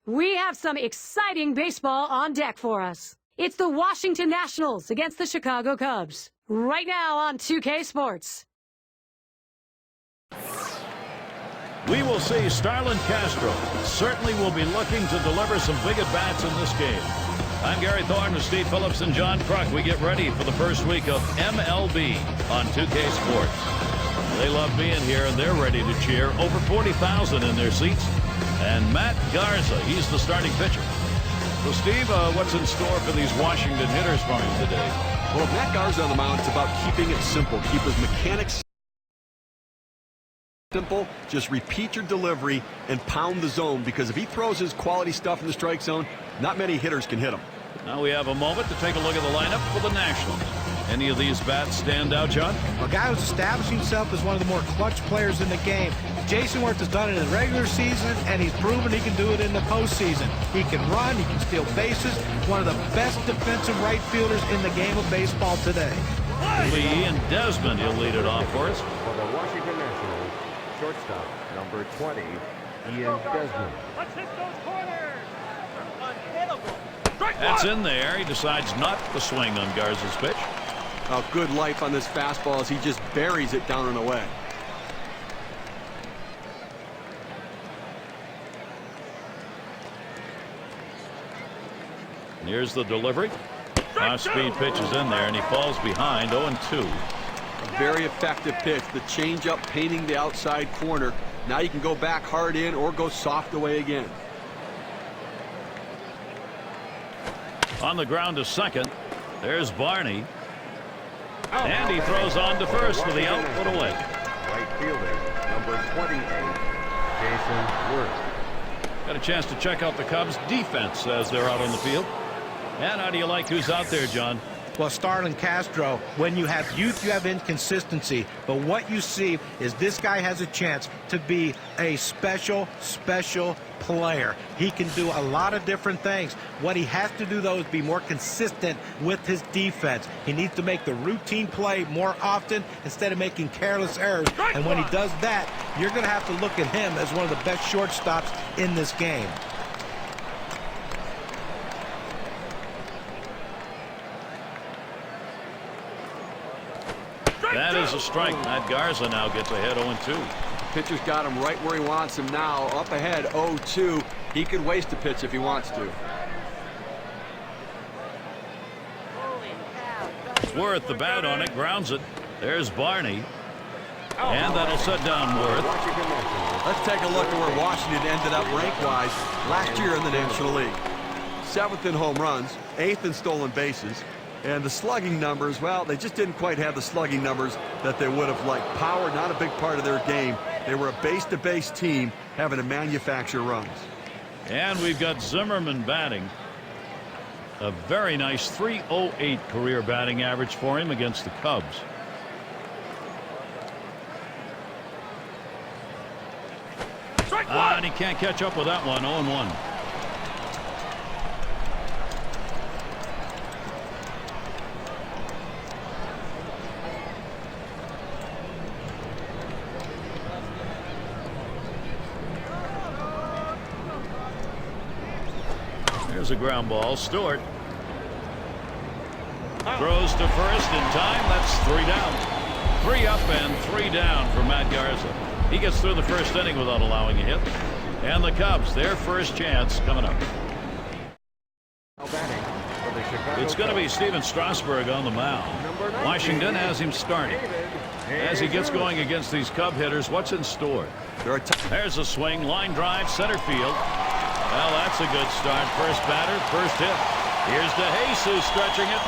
We have some exciting baseball on deck for us. It's the Washington Nationals against the Chicago Cubs. Right now on 2K Sports. We will see Starlin Castro. Certainly will be looking to deliver some big at-bats in this game. I'm Gary Thorne with Steve Phillips and John Kruk. We get ready for the first week of MLB on 2K Sports. They love being here, and they're ready to cheer. Over 40,000 in their seats. And Matt Garza, he's the starting pitcher. So, Steve, what's in store for these Washington hitters for him today? Well, Matt Garza on the mound, it's about keeping it simple. Keep his mechanics simple. Just repeat your delivery and pound the zone, because if he throws his quality stuff in the strike zone, not many hitters can hit him. Now we have a moment to take a look at the lineup for the Nationals. Any of these bats stand out, John? A guy who's establishing himself as one of the more clutch players in the game. Jason Worth has done it in the regular season, and he's proven he can do it in the postseason. He can run, he can steal bases. One of the best defensive right fielders in the game of baseball today. Lee and Desmond, he'll lead it off for us. For the Washington Nationals, shortstop, number 20, Ian Desmond. Let's hit those corners. Unhittable. That's in there. He decides not to swing on Garza's pitch. A good life on this fastball as he just buries it down and away. And here's the delivery. Off-speed pitch is in there, and he falls behind 0-2. A very effective pitch. The changeup painting the outside corner. Now you can go back hard in or go soft away again. On the ground to second. There's Barney. And he throws on to first for the out, put away. Right fielder, number 28, Jason Worth. Got a chance to check out the Cubs defense as they're out on the field. And how do you like who's out there, John? Well, Starlin Castro, when you have youth, you have inconsistency. But what you see is this guy has a chance to be a special player. He can do a lot of different things. What he has to do, though, is be more consistent with his defense. He needs to make the routine play more often instead of making careless errors. And when he does that, you're going to have to look at him as one of the best shortstops in this game. That is a strike. Matt Garza now gets ahead 0-2. Pitcher's got him right where he wants him now. Up ahead 0-2. He could waste a pitch if he wants to. Worth the bat on it, grounds it. There's Barney. And that'll set down Worth. Let's take a look at where Washington ended up rank-wise last year in the National League. 7th in home runs, 8th in stolen bases. And the slugging numbers, well, they just didn't quite have the slugging numbers that they would have liked. Power, not a big part of their game. They were a base-to-base team having to manufacture runs. And we've got Zimmerman batting. A very nice .308 career batting average for him against the Cubs. And he can't catch up with that one. 0-1. There's a ground ball. Stewart throws to first in time. That's 3 down. 3 up and 3 down for Matt Garza. He gets through the first inning without allowing a hit. And the Cubs, their first chance coming up. It's going to be Steven Strasburg on the mound. Washington has him starting. As he gets going against these Cub hitters, what's in store? There's a swing, line drive, center field. Well, that's a good start. First batter, first hit. Here's DeJesus stretching it.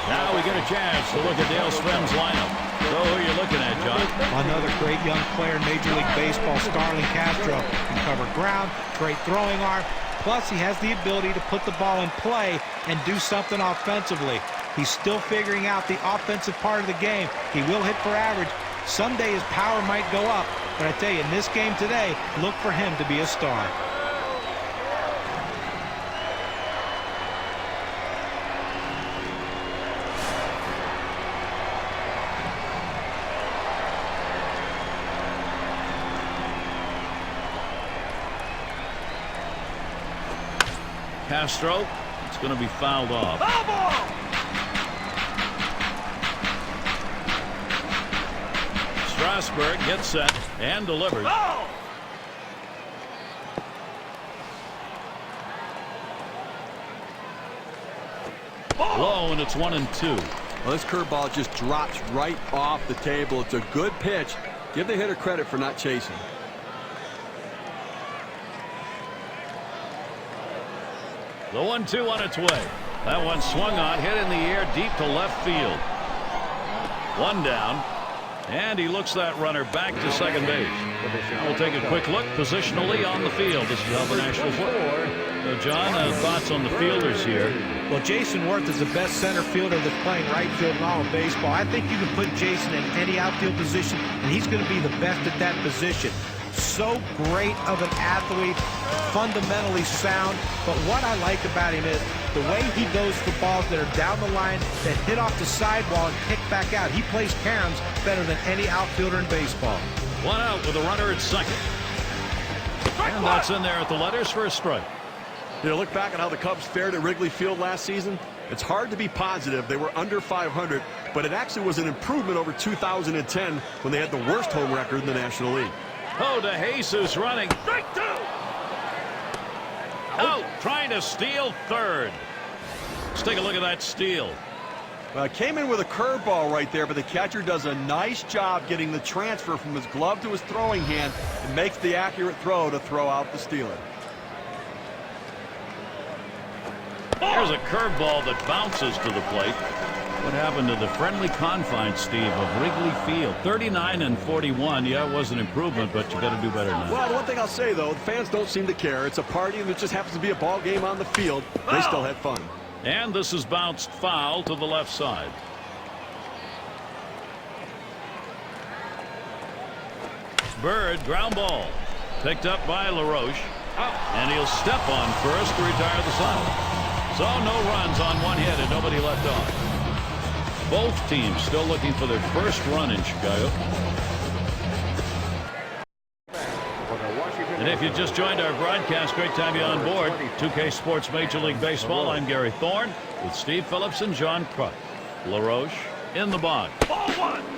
Now we get a chance to look at Dale Srem's lineup. So who are you looking at, John? Another great young player in Major League Baseball, Starlin Castro. Can cover ground, great throwing arm. Plus, he has the ability to put the ball in play and do something offensively. He's still figuring out the offensive part of the game. He will hit for average. Someday his power might go up. But I tell you, in this game today, look for him to be a star. Castro. It's going to be fouled off. Strasburg gets set and delivers. Low, and it's 1-2. Well, this curveball just drops right off the table. It's a good pitch. Give the hitter credit for not chasing. The 1-2 on its way. That one swung on, hit in the air deep to left field. One down, and he looks that runner back to second base. We'll take a quick look positionally on the field. This is how the Nationals work. John, thoughts on the fielders here? Well, Jason Worth is the best center fielder that's playing right field in all of baseball. I think you can put Jason in any outfield position, and he's going to be the best at that position. So great of an athlete, fundamentally sound, but what I like about him is the way he goes for balls that are down the line, that hit off the sidewall and kick back out. He plays caroms better than any outfielder in baseball. One out with a runner at second. And that's in there at the letters for a strike. You know, look back at how the Cubs fared at Wrigley Field last season. It's hard to be positive. They were under 500, but it actually was an improvement over 2010 when they had the worst home record in the National League. Oh, de Jesus running. Strike two. Out, trying to steal third. Let's take a look at that steal. Came in with a curveball right there, but the catcher does a nice job getting the transfer from his glove to his throwing hand and makes the accurate throw to throw out the stealer. There's a curveball that bounces to the plate. What happened to the friendly confines, Steve, of Wrigley Field? 39-41. Yeah, it was an improvement, but you got to do better now. Well, the one thing I'll say, though, the fans don't seem to care. It's a party, and it just happens to be a ball game on the field. They still had fun. And this is bounced foul to the left side. Bird, ground ball. Picked up by LaRoche. And he'll step on first to retire the side. So no runs on one hit and nobody left on. Both teams still looking for their first run in Chicago. And if you just joined our broadcast, great to have you on board. 2K Sports Major League Baseball. I'm Gary Thorne with Steve Phillips and John Kruk. LaRoche in the box.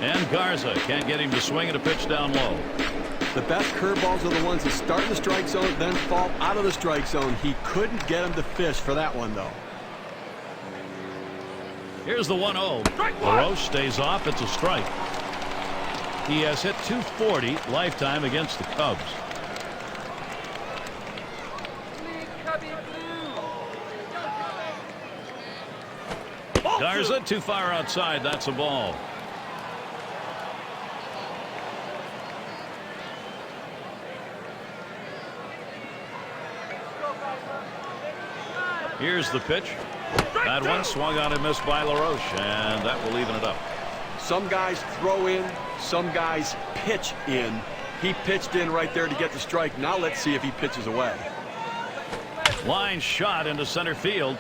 And Garza can't get him to swing at a pitch down low. The best curveballs are the ones that start in the strike zone, then fall out of the strike zone. He couldn't get him to fish for that one, though. Here's the 1-0. LaRoche stays off. It's a strike. He has hit .240 lifetime against the Cubs. Garza too far outside. That's a ball. Here's the pitch. That one swung on and missed by LaRoche, and that will even it up. Some guys throw in, some guys pitch in. He pitched in right there to get the strike. Now let's see if he pitches away. Line shot into center field.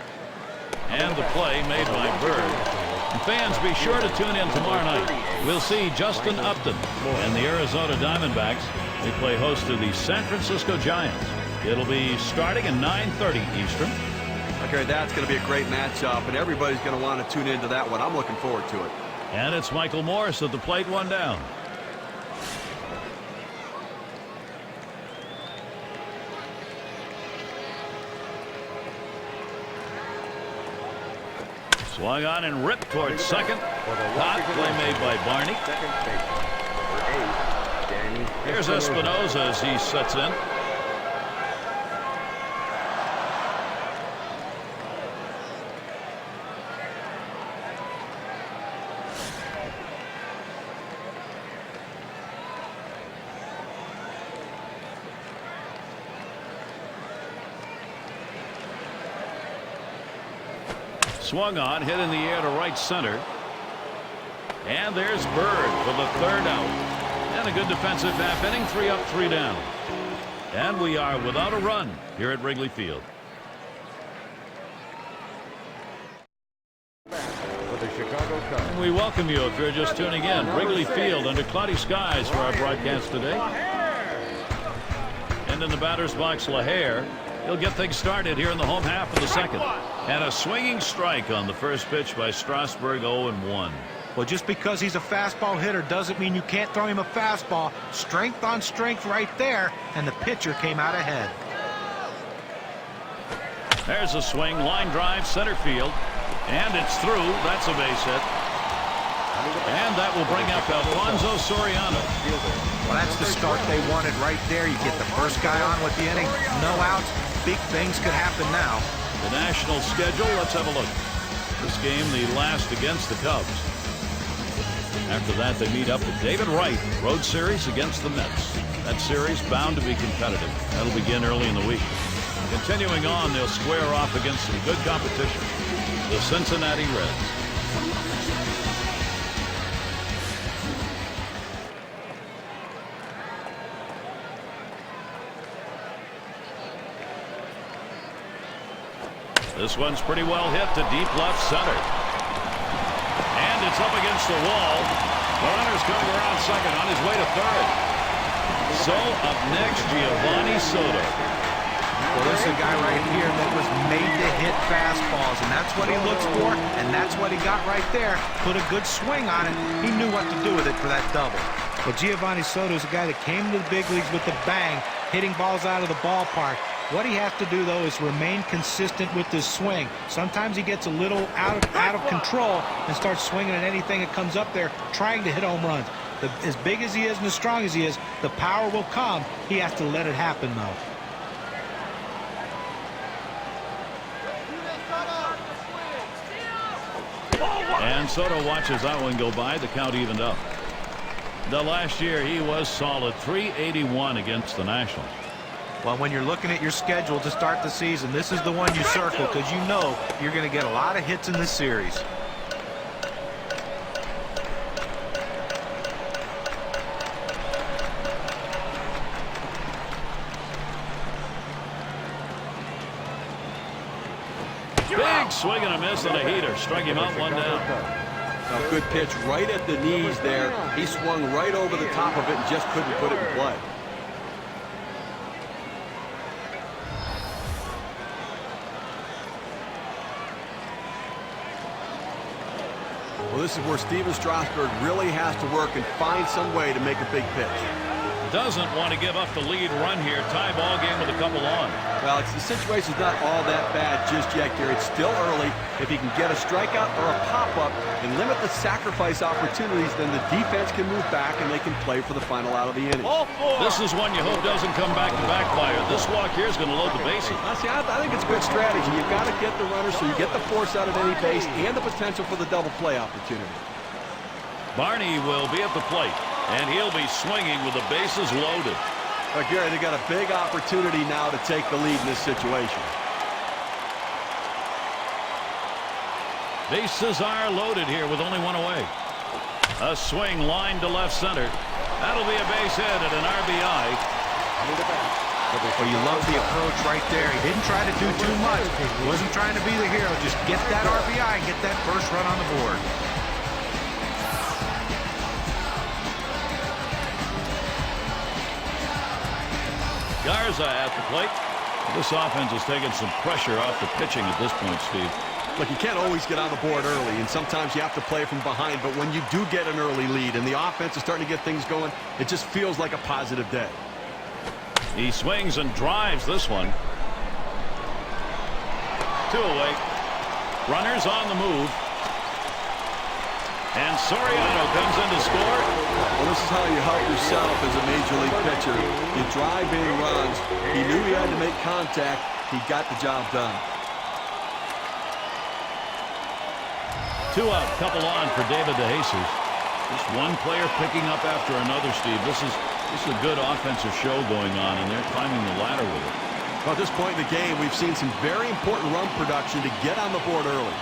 And the play made by Bird. And fans, be sure to tune in tomorrow night. We'll see Justin Upton and the Arizona Diamondbacks. They play host to the San Francisco Giants. It'll be starting at 9:30 Eastern. Okay, that's going to be a great matchup, and everybody's going to want to tune into that one. I'm looking forward to it. And it's Michael Morse at the plate, one down. Swung on and ripped towards second. Hot play made by Barney. Here's Espinosa as he sets in. Swung on, hit in the air to right center. And there's Bird for the third out. And a good defensive half inning, 3 up, 3 down. And we are without a run here at Wrigley Field. And we welcome you if you're just tuning in. Wrigley Field under cloudy skies for our broadcast today. And in the batter's box, LaHare. He'll get things started here in the home half of the second. And a swinging strike on the first pitch by Strasburg, 0-1. Well, just because he's a fastball hitter doesn't mean you can't throw him a fastball. Strength on strength right there, and the pitcher came out ahead. There's a swing, line drive, center field, and it's through. That's a base hit. And that will bring up Alfonso Soriano. Well, that's the start they wanted right there. You get the first guy on with the inning, no outs. Big things could happen now. The National schedule, let's have a look. This game, the last against the Cubs. After that, they meet up with David Wright. Road series against the Mets. That series bound to be competitive. That'll begin early in the week. Continuing on, they'll square off against some good competition. The Cincinnati Reds. This one's pretty well hit to deep left center. And it's up against the wall. The runner's coming around second on his way to third. So up next, Giovanni Soto. Well, this is a guy right here that was made to hit fastballs, and that's what he looks for, and that's what he got right there. Put a good swing on it. He knew what to do with it for that double. Well, Giovanni Soto is a guy that came to the big leagues with a bang, hitting balls out of the ballpark. What he has to do, though, is remain consistent with his swing. Sometimes he gets a little out of control and starts swinging at anything that comes up there, trying to hit home runs. As big as he is and as strong as he is, the power will come. He has to let it happen, though. And Soto watches that one go by. The count evened up. The last year, he was solid. .381 against the Nationals. Well, when you're looking at your schedule to start the season, this is the one you circle because you know you're going to get a lot of hits in this series. Big swing and a miss and a heater. Struck him out, one down. A good pitch right at the knees there. He swung right over the top of it and just couldn't put it in play. Well, this is where Steven Strasburg really has to work and find some way to make a big pitch. Doesn't want to give up the lead run here. Tie ball game with a couple on. Well, the situation's not all that bad just yet, Gary. It's still early. If he can get a strikeout or a pop-up and limit the sacrifice opportunities, then the defense can move back and they can play for the final out of the inning. This is one you hope doesn't come back to backfire. This walk here is going to load the bases. See, I think it's good strategy. You've got to get the runner so you get the force out of any base and the potential for the double play opportunity. Barney will be at the plate, and he'll be swinging with the bases loaded. Gary, they got a big opportunity now to take the lead in this situation. Bases are loaded here with only one away. A swing line to left center. That'll be a base hit at an RBI. Well, you love the approach right there. He didn't try to do too much. He wasn't trying to be the hero. Just get that RBI and get that first run on the board. Garza at the plate. This offense is taking some pressure off the pitching at this point, Steve. Look, you can't always get on the board early, and sometimes you have to play from behind, but when you do get an early lead and the offense is starting to get things going, it just feels like a positive day. He swings and drives this one. 2 away. Runners on the move. And Soriano comes in to score. Well, this is how you help yourself as a major league pitcher. You drive in runs. He knew he had to make contact. He got the job done. 2 out, couple on for David DeJesus. Just one player picking up after another, Steve. This is a good offensive show going on, and they're climbing the ladder with it. Well, at this point in the game, we've seen some very important run production to get on the board early.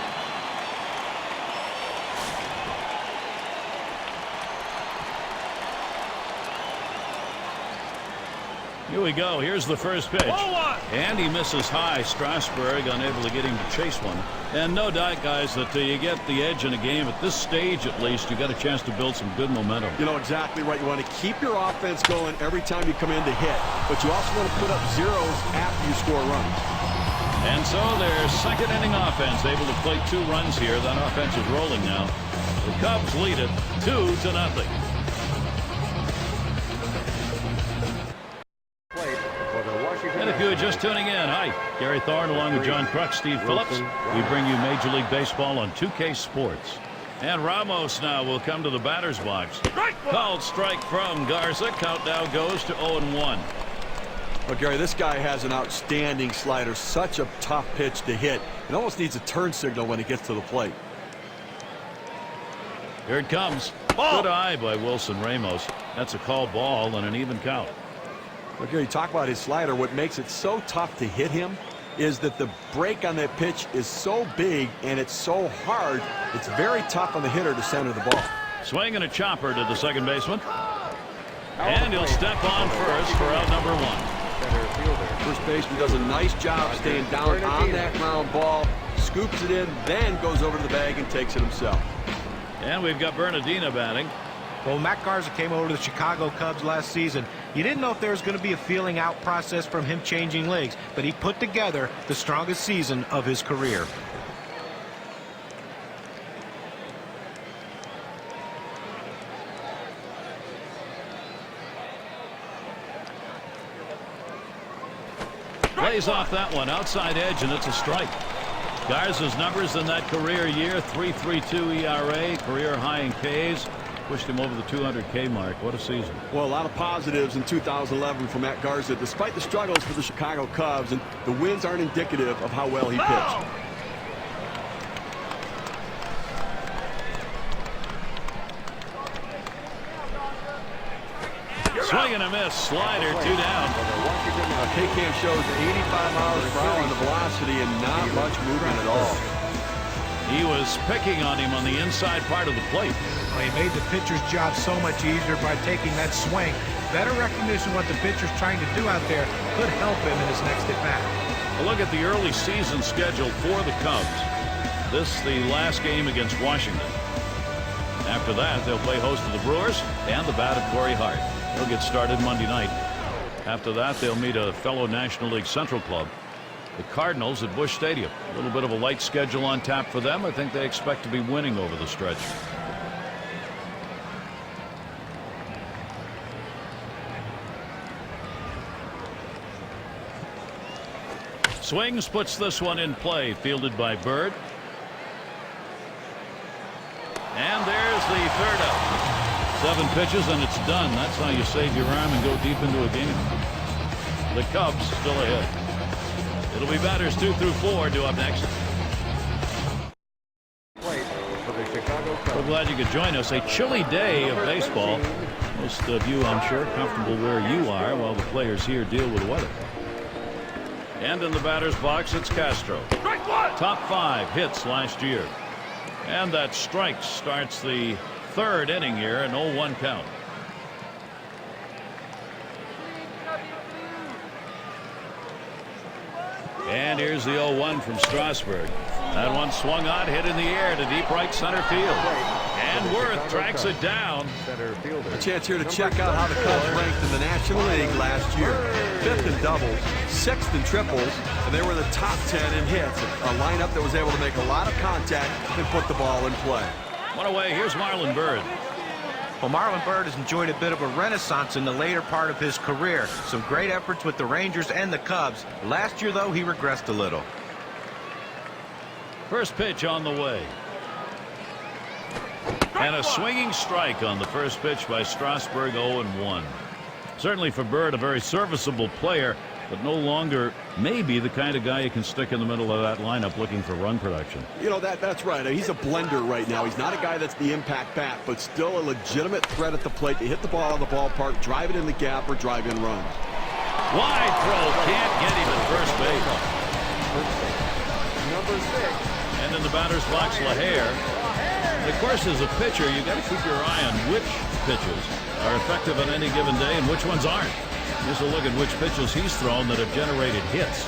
Here we go. Here's the first pitch. And he misses high. Strasburg unable to get him to chase one. And no doubt, guys, that you get the edge in a game at this stage at least. You got a chance to build some good momentum. You know exactly right. You want to keep your offense going every time you come in to hit. But you also want to put up zeros after you score runs. And so their second inning offense able to play 2 runs here. That offense is rolling now. The Cubs lead it 2-0. And if you are just tuning in, hi, Gary Thorne along with John Kruk, Steve Phillips. We bring you Major League Baseball on 2K Sports. And Ramos now will come to the batter's box. Called strike from Garza. Count now goes to 0-1. Well, Gary, this guy has an outstanding slider. Such a tough pitch to hit. It almost needs a turn signal when it gets to the plate. Here it comes. Good eye by Wilson Ramos. That's a called ball and an even count. Look here, you talk about his slider. What makes it so tough to hit him is that the break on that pitch is so big and it's so hard, it's very tough on the hitter to center the ball. Swing and a chopper to the second baseman. And he'll step on first for out number 1. First baseman does a nice job staying down on that ground ball, scoops it in, then goes over to the bag and takes it himself. And we've got Bernardina batting. Well, Matt Garza came over to the Chicago Cubs last season. You didn't know if there was going to be a feeling out process from him changing leagues, but he put together the strongest season of his career. Plays off that one, outside edge, and it's a strike. Garza's numbers in that career year, 3.32 ERA, career high in Ks. Pushed him over the 200K mark. What a season. Well, a lot of positives in 2011 for Matt Garza, despite the struggles for the Chicago Cubs, and the wins aren't indicative of how well he pitched. Swing and a miss. Slider, 2 down. K-Cam shows 85 miles per hour on the velocity and not much movement at all. He was picking on him on the inside part of the plate. Well, he made the pitcher's job so much easier by taking that swing. Better recognition what the pitcher's trying to do out there could help him in his next at-bat. A look at the early season schedule for the Cubs. This the last game against Washington. After that, they'll play host to the Brewers and the bat of Corey Hart. They'll get started Monday night. After that, they'll meet a fellow National League Central club, the Cardinals, at Busch Stadium. A little bit of a light schedule on tap for them. I think they expect to be winning over the stretch. Swings, puts this one in play, fielded by Bird. And there's the third out. 7 pitches and it's done. That's how you save your arm and go deep into a game. The Cubs still ahead. It'll be batters 2 through 4 due up next. We're glad you could join us. A chilly day of baseball. Most of you, I'm sure, comfortable where you are while the players here deal with the weather. And in the batter's box, it's Castro. Top 5 hits last year. And that strike starts the 3rd inning here, an 0-1 count. And here's the 0-1 from Strasburg. That one swung on, hit in the air to deep right center field. And Worth tracks it down. A chance here to check out how the Cubs ranked in the National League last year. 5th in doubles, 6th in triples, and they were in the top 10 in hits. A lineup that was able to make a lot of contact and put the ball in play. One away. Here's Marlon Byrd. Well, Marlon Byrd has enjoyed a bit of a renaissance in the later part of his career. Some great efforts with the Rangers and the Cubs. Last year, though, he regressed a little. First pitch on the way. And a swinging strike on the first pitch by Strasburg, 0-1. Certainly for Byrd, a very serviceable player, but no longer maybe the kind of guy you can stick in the middle of that lineup looking for run production. You know, that's right. He's a blender right now. He's not a guy that's the impact bat, but still a legitimate threat at the plate to hit the ball out of the ballpark, drive it in the gap, or drive in runs. Wide throw, can't get him at first base. Number 6. And in the batter's box, LaHair. And of course, as a pitcher, you got to keep your eye on which pitches are effective on any given day and which ones aren't. Here's a look at which pitches he's thrown that have generated hits.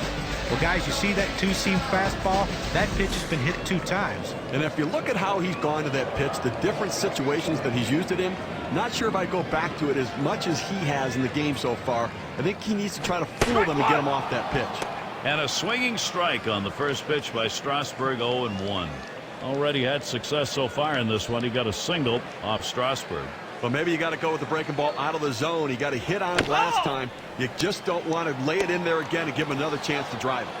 Well, guys, you see that two-seam fastball? That pitch has been hit 2 times. And if you look at how he's gone to that pitch, the different situations that he's used it in, not sure if I go back to it as much as he has in the game so far. I think he needs to try to fool them and get him off that pitch. And a swinging strike on the first pitch by Strasburg, 0-1. Already had success so far in this one. He got a single off Strasburg. But maybe you got to go with the breaking ball out of the zone. He got a hit on it last time. You just don't want to lay it in there again and give him another chance to drive it.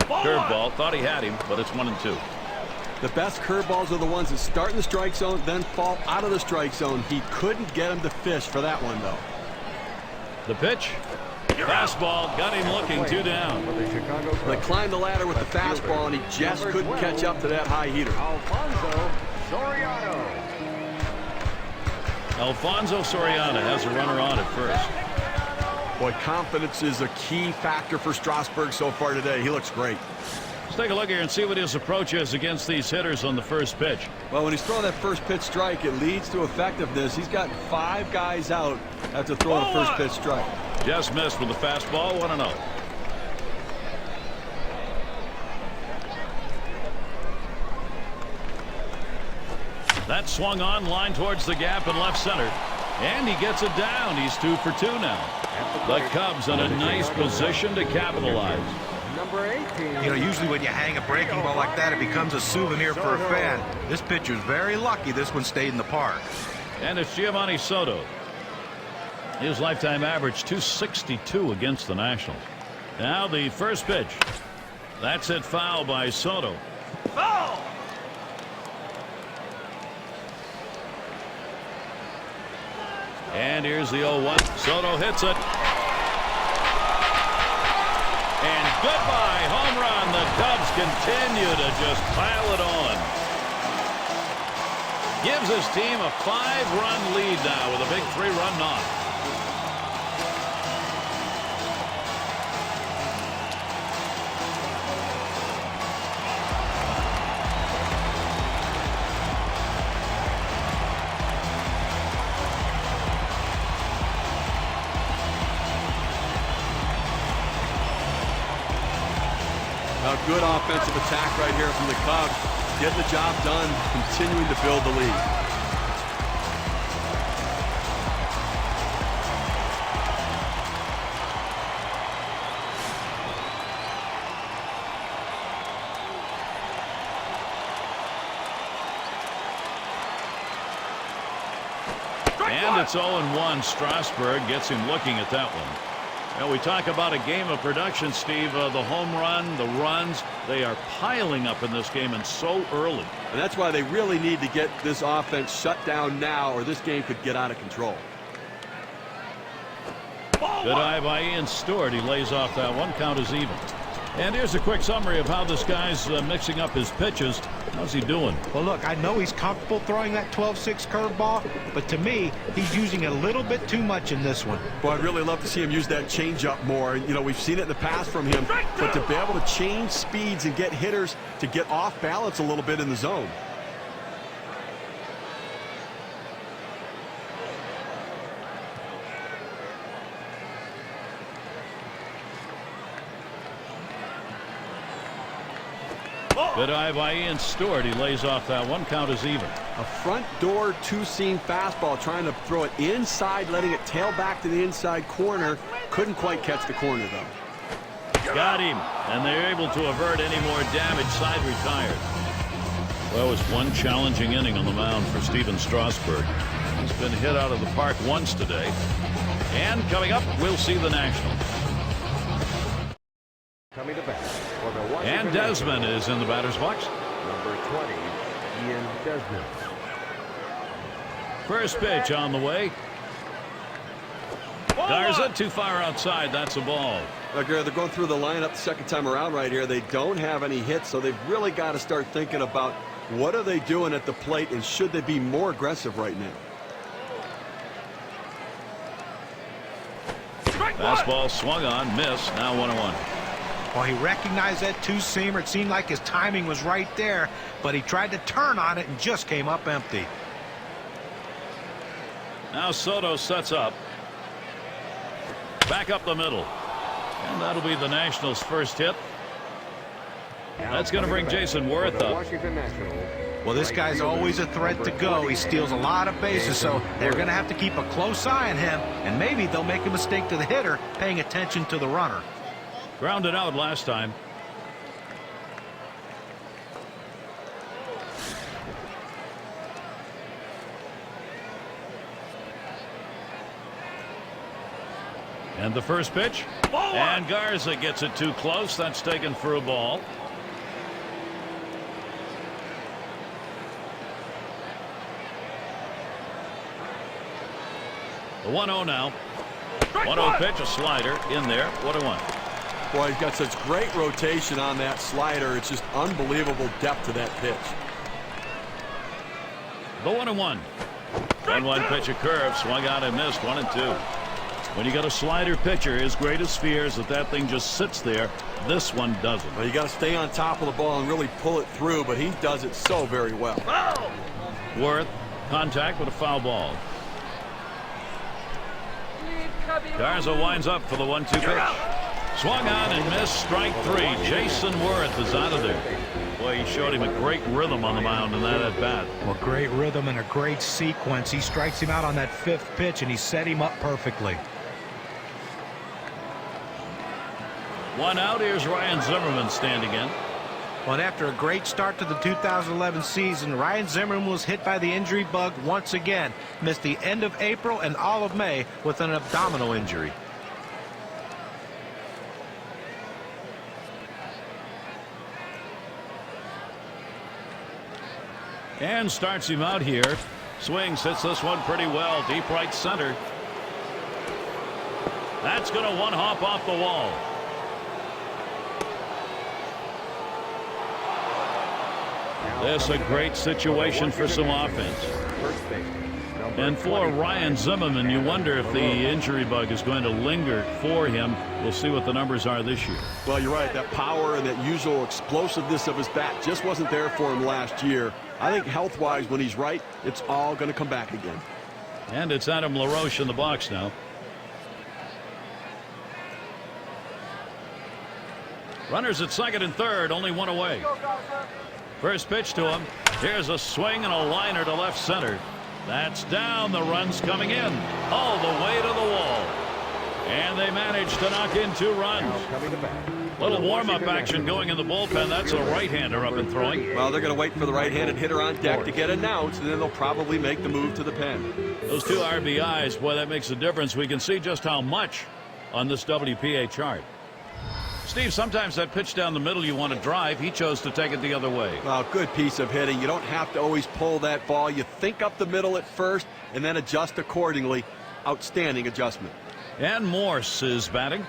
Curveball, thought he had him, but it's 1-2. The best curveballs are the ones that start in the strike zone, then fall out of the strike zone. He couldn't get him to fish for that one, though. The pitch. Fastball, got him looking, 2 down. They climbed the ladder with the fastball, and he just couldn't catch up to that high heater. Alfonso Soriano has a runner on at first. Boy, confidence is a key factor for Strasburg so far today. He looks great. Let's take a look here and see what his approach is against these hitters on the first pitch. Well, when he's throwing that first pitch strike, it leads to effectiveness. He's got 5 guys out after throwing a first pitch strike. Just missed with the fastball, 1-0. That swung on, line towards the gap in left center. And he gets it down. He's 2 for 2 now. The Cubs in a nice position to capitalize. Number 18. You know, usually when you hang a breaking ball like that, it becomes a souvenir for a fan. This pitcher's very lucky this one stayed in the park. And it's Giovanni Soto. His lifetime average, 262 against the Nationals. Now the first pitch. That's it foul by Soto. Foul! And here's the 0-1. Soto hits it. And goodbye, home run. The Cubs continue to just pile it on. Gives his team a 5-run lead now with a big 3-run knock. A good offensive attack right here from the Cubs. Getting the job done, continuing to build the lead. And it's 0-1. Strasburg gets him looking at that one. Now we talk about a game of production, Steve. The home run, the runs, they are piling up in this game, and so early. And that's why they really need to get this offense shut down now, or this game could get out of control. Good eye by Ian Stewart. He lays off that one. Count is even. And here's a quick summary of how this guy's mixing up his pitches. How's he doing? Well, look, I know he's comfortable throwing that 12-6 curveball, but to me, he's using a little bit too much in this one. Boy, I'd really love to see him use that changeup more. You know, we've seen it in the past from him, but to be able to change speeds and get hitters to get off balance a little bit in the zone. Good eye by Ian Stewart. He lays off that one. Count is even. A front door two-seam fastball, trying to throw it inside, letting it tail back to the inside corner. Couldn't quite catch the corner, though. Got him. And they're able to avert any more damage. Side retired. Well, it was one challenging inning on the mound for Steven Strasburg. He's been hit out of the park once today. And coming up, we'll see the Nationals. Coming to bat for the Washington And Desmond Nationals. is in the batter's box. Number 20, Ian Desmond. First pitch on the way. Garza too far outside. That's a ball. Look, they're going through the lineup the second time around right here. They don't have any hits, so they've really got to start thinking about what are they doing at the plate, and should they be more aggressive right now. Fastball swung on, miss. Now 1-1. Well, he recognized that two-seamer. It seemed like his timing was right there, but he tried to turn on it and just came up empty. Now Soto sets up. Back up the middle. And that'll be the Nationals' first hit. That's going to bring Jason Worth up. Washington Nationals. Well, this guy's always a threat to go. He steals a lot of bases, so they're going to have to keep a close eye on him, and maybe they'll make a mistake to the hitter, paying attention to the runner. Grounded out last time. And the first pitch. And Garza gets it too close. That's taken for a ball. The 1-0 now. 1-0 pitch, a slider in there. 1-1. Boy, he's got such great rotation on that slider. It's just unbelievable depth to that pitch. The 1-1. 1-1 pitch, a curve, swung out and missed. 1-2. When you got a slider pitcher, his greatest fear is that that thing just sits there. This one doesn't. Well, you got to stay on top of the ball and really pull it through, but he does it so very well. Worth, contact with a foul ball. Garza winds up for the 1-2 pitch. Swung on and missed. Strike 3. Jason Worth is out of there. Boy, he showed him a great rhythm on the mound in that at bat. Well, great rhythm and a great sequence. He strikes him out on that 5th pitch, and he set him up perfectly. 1 out. Here's Ryan Zimmerman standing in. Well, after a great start to the 2011 season, Ryan Zimmerman was hit by the injury bug once again. Missed the end of April and all of May with an abdominal injury. And starts him out here. Swings, hits this one pretty well. Deep right center. That's going to one-hop off the wall. This a great situation for some offense. And for Ryan Zimmerman, you wonder if the injury bug is going to linger for him. We'll see what the numbers are this year. Well, you're right. That power and that usual explosiveness of his bat just wasn't there for him last year. I think health-wise, when he's right, it's all going to come back again. And it's Adam LaRoche in the box now. Runners at second and third, only one away. First pitch to him. Here's a swing and a liner to left center. That's down. The run's coming in all the way to the wall. And they managed to knock in 2 runs. Little warm-up action going in the bullpen. That's a right-hander up and throwing. Well, they're going to wait for the right-handed hitter on deck to get announced, and then they'll probably make the move to the pen. Those 2 RBIs, boy, that makes a difference. We can see just how much on this WPA chart. Steve, sometimes that pitch down the middle you want to drive. He chose to take it the other way. Well, good piece of hitting. You don't have to always pull that ball. You think up the middle at first and then adjust accordingly. Outstanding adjustment. And Morse is batting.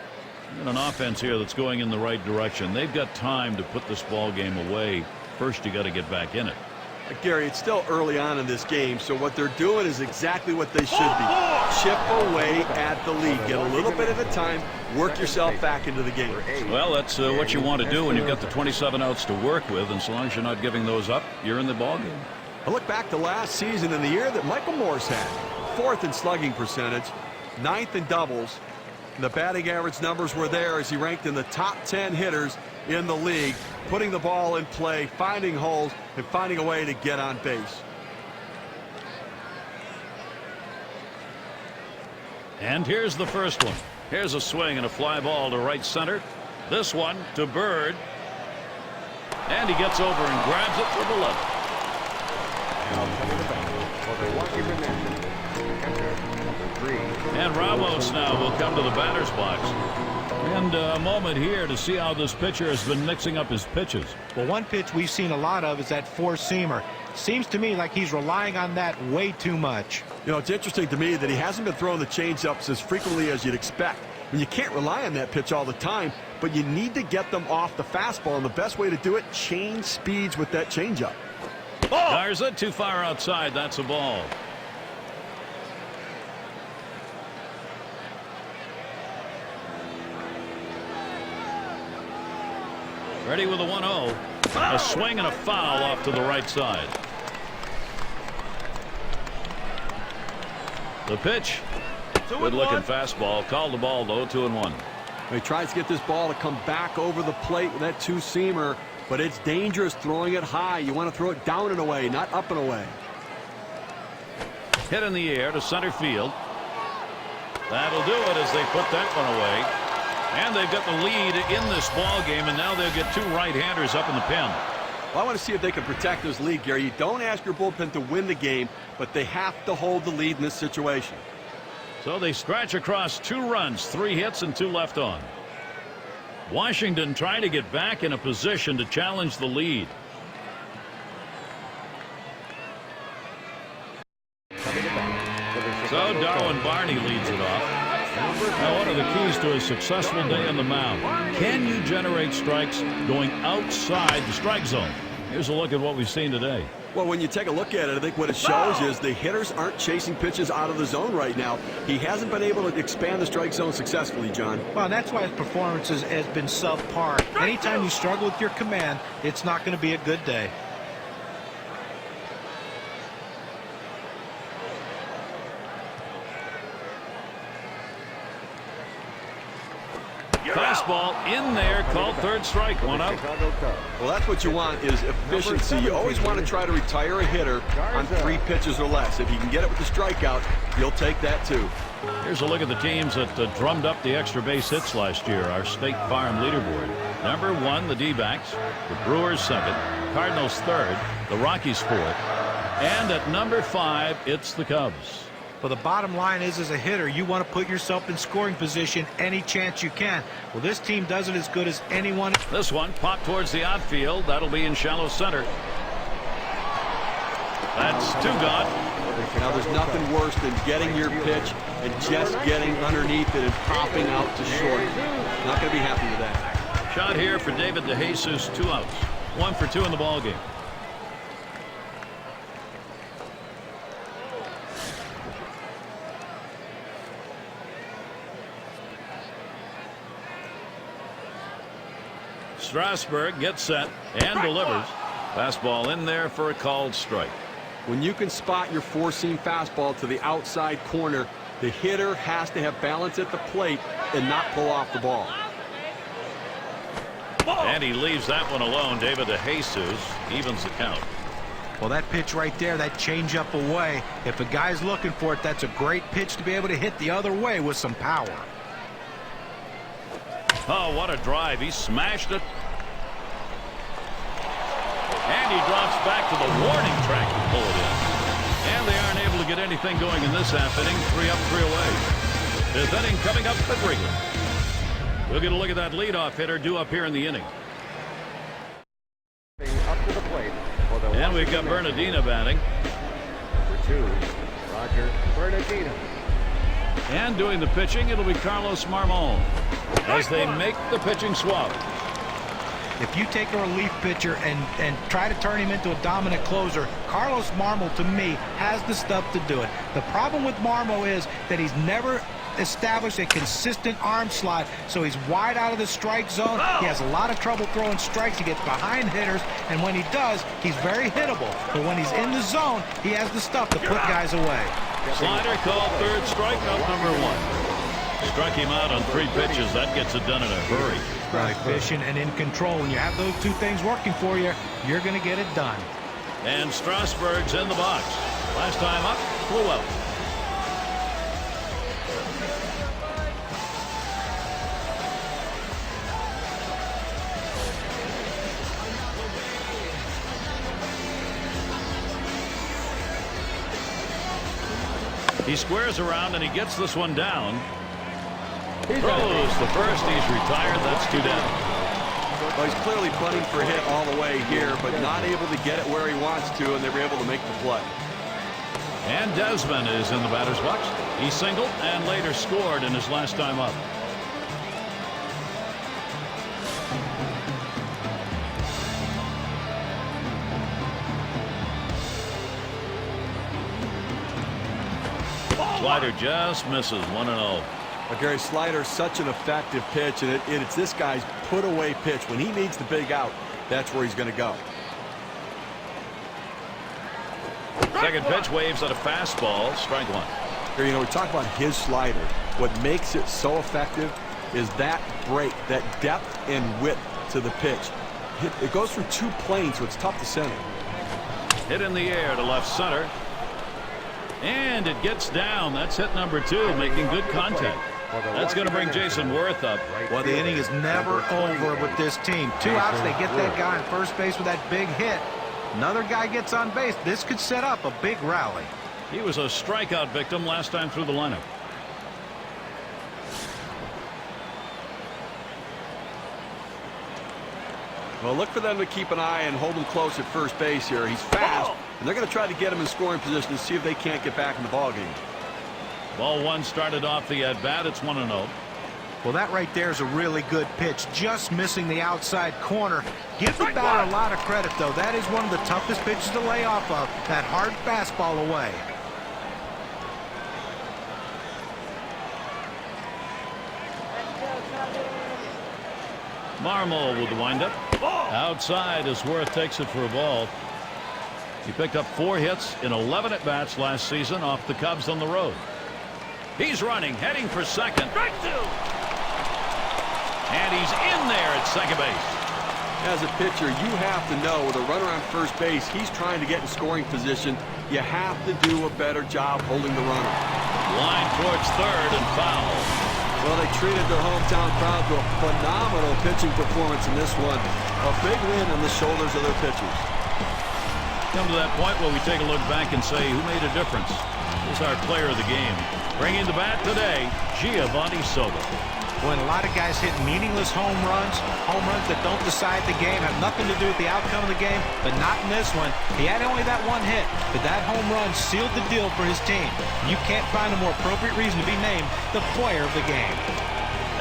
And an offense here that's going in the right direction. They've got time to put this ball game away. First, you got to get back in it. Gary, it's still early on in this game, so what they're doing is exactly what they should be. Chip away at the lead. Get a little bit at a time. Work yourself back into the game. Well, that's what you want to do when you've got the 27 outs to work with, and so long as you're not giving those up, you're in the ballgame. I look back to last season and the year that Michael Morse had. 4th in slugging percentage, 9th in doubles. The batting average numbers were there as he ranked in the top 10 hitters in the league, putting the ball in play, finding holes, and finding a way to get on base. And here's the first one. Here's a swing and a fly ball to right center. This one to Bird. And he gets over and grabs it with the left. And Ramos now will come to the batter's box. And a moment here to see how this pitcher has been mixing up his pitches. Well, one pitch we've seen a lot of is that 4-seamer. Seems to me like he's relying on that way too much. You know, it's interesting to me that he hasn't been throwing the changeups as frequently as you'd expect. And you can't rely on that pitch all the time, but you need to get them off the fastball. And the best way to do it, change speeds with that changeup. Garza too far outside. That's a ball. Ready with a 1-0. A swing and a foul off to the right side. The pitch. Good-looking fastball. Called the ball, though, 2-1. He tries to get this ball to come back over the plate with that two-seamer, but it's dangerous throwing it high. You want to throw it down and away, not up and away. Hit in the air to center field. That'll do it as they put that one away. And they've got the lead in this ball game, and now they'll get two right-handers up in the pen. Well, I want to see if they can protect this lead, Gary. You don't ask your bullpen to win the game, but they have to hold the lead in this situation. So they scratch across 2 runs, 3 hits, and 2 left on. Washington trying to get back in a position to challenge the lead. So Darwin Barney leads it off. Now, one of the keys to a successful day on the mound: can you generate strikes going outside the strike zone? Here's a look at what we've seen today. Well, when you take a look at it, I think what it shows is the hitters aren't chasing pitches out of the zone right now. He hasn't been able to expand the strike zone successfully, John. Well, that's why his performance has been subpar. Anytime you struggle with your command, it's not going to be a good day. Fastball in there, called third strike, 1 out. Well, that's what you want, is efficiency. You always want to try to retire a hitter on 3 pitches or less. If you can get it with the strikeout, you'll take that too. Here's a look at the teams that drummed up the extra base hits last year, our State Farm leaderboard. Number 1, the D-backs. The Brewers 2nd. Cardinals 3rd. The Rockies 4th. And at number 5, it's the Cubs. Well, the bottom line is, as a hitter, you want to put yourself in scoring position any chance you can. Well, this team does it as good as anyone. This one popped towards the outfield. That'll be in shallow center. That's 2 gone. Now, there's nothing worse than getting your pitch and just getting underneath it and popping out to short. Not going to be happy with that. Shot here for David DeJesus, 2 outs. 1 for 2 in the ball game. Strasburg gets set and delivers. Fastball in there for a called strike. When you can spot your 4-seam fastball to the outside corner, the hitter has to have balance at the plate and not pull off the ball. And he leaves that one alone. David DeJesus evens the count. Well, that pitch right there, that changeup away, if a guy's looking for it, that's a great pitch to be able to hit the other way with some power. Oh, what a drive. He smashed it. And he drops back to the warning track to pull it in. And they aren't able to get anything going in this half inning. 3 up, 3 away. 5th inning coming up for Wrigley. We'll get a look at that leadoff hitter due up here in the inning. Up to the plate for the And we've got Bernardino batting. Number 2, Roger Bernardino. And doing the pitching, it'll be Carlos Marmol as they make the pitching swap. If you take a relief pitcher and try to turn him into a dominant closer, Carlos Marmol, to me, has the stuff to do it. The problem with Marmol is that he's never established a consistent arm slot, so he's wide out of the strike zone. He has a lot of trouble throwing strikes. He gets behind hitters, and when he does, he's very hittable. But when he's in the zone, he has the stuff to put guys away. Slider called third strike, out number 1. Struck him out on 3 pitches. That gets it done in a hurry. Efficient and in control. When you have those 2 things working for you, you're going to get it done. And Strasburg's in the box. Last time up, flew out. He squares around and he gets this one down. Throws the first. He's retired. That's 2 down. Well, he's clearly punting for a hit all the way here, but not able to get it where he wants to, and they were able to make the play. And Desmond is in the batter's box. He singled and later scored in his last time up. Slider just misses. 1-0. Gary, slider's such an effective pitch, and it's this guy's put-away pitch. When he needs the big out, that's where he's going to go. Second pitch waves at a fastball. Strike 1. You know, we talk about his slider. What makes it so effective is that break, that depth and width to the pitch. It goes through two planes, so it's tough to center. Hit in the air to left center. And it gets down. That's hit number 2, making good contact. That's going to bring Jason Worth up. Well, the inning is never over with this team. 2 outs, they get that guy on first base with that big hit. Another guy gets on base. This could set up a big rally. He was a strikeout victim last time through the lineup. Well, look for them to keep an eye and hold him close at first base here. He's fast, and they're going to try to get him in scoring position to see if they can't get back in the ballgame. Ball 1 started off the at-bat. It's 1-0. Well, that right there is a really good pitch. Just missing the outside corner. Give the batter a lot of credit, though. That is one of the toughest pitches to lay off of. That hard fastball away. Marmol with the windup. Outside as Worth takes it for a ball. He picked up 4 hits in 11 at-bats last season off the Cubs on the road. He's running, heading for second. And he's in there at second base. As a pitcher, you have to know with a runner on first base, he's trying to get in scoring position. You have to do a better job holding the runner. Line towards third and foul. Well, they treated their hometown crowd to a phenomenal pitching performance in this one. A big win on the shoulders of their pitchers. Come to that point where we take a look back and say who made a difference. Who's our player of the game? Bringing the bat today, Giovanni Soto. When a lot of guys hit meaningless home runs that don't decide the game, have nothing to do with the outcome of the game, but not in this one. He had only that 1 hit, but that home run sealed the deal for his team. You can't find a more appropriate reason to be named the player of the game.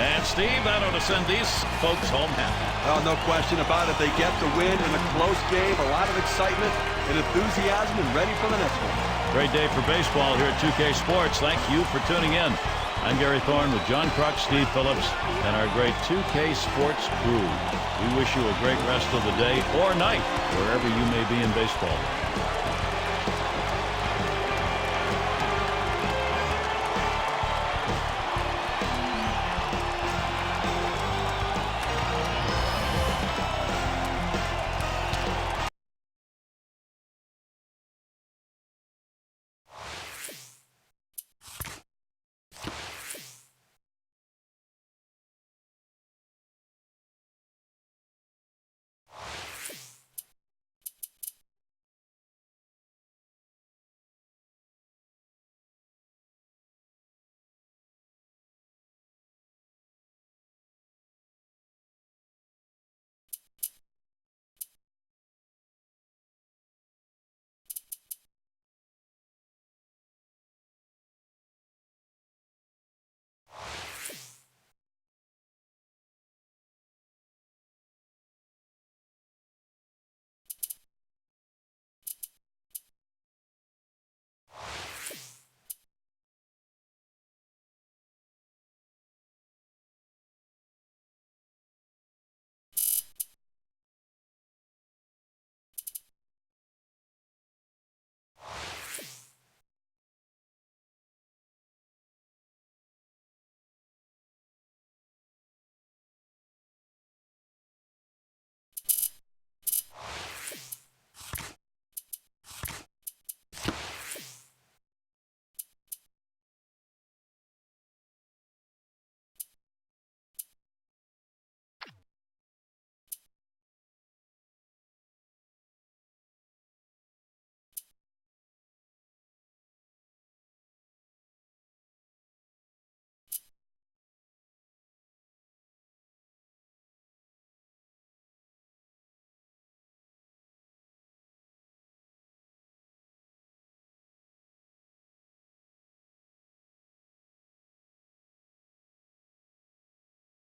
And Steve, that ought to send these folks home happy. Well, no question about it. They get the win in a close game, a lot of excitement and enthusiasm, and ready for the next one. Great day for baseball here at 2K Sports. Thank you for tuning in. I'm Gary Thorne with John Kruk, Steve Phillips, and our great 2K Sports crew. We wish you a great rest of the day or night, wherever you may be in baseball.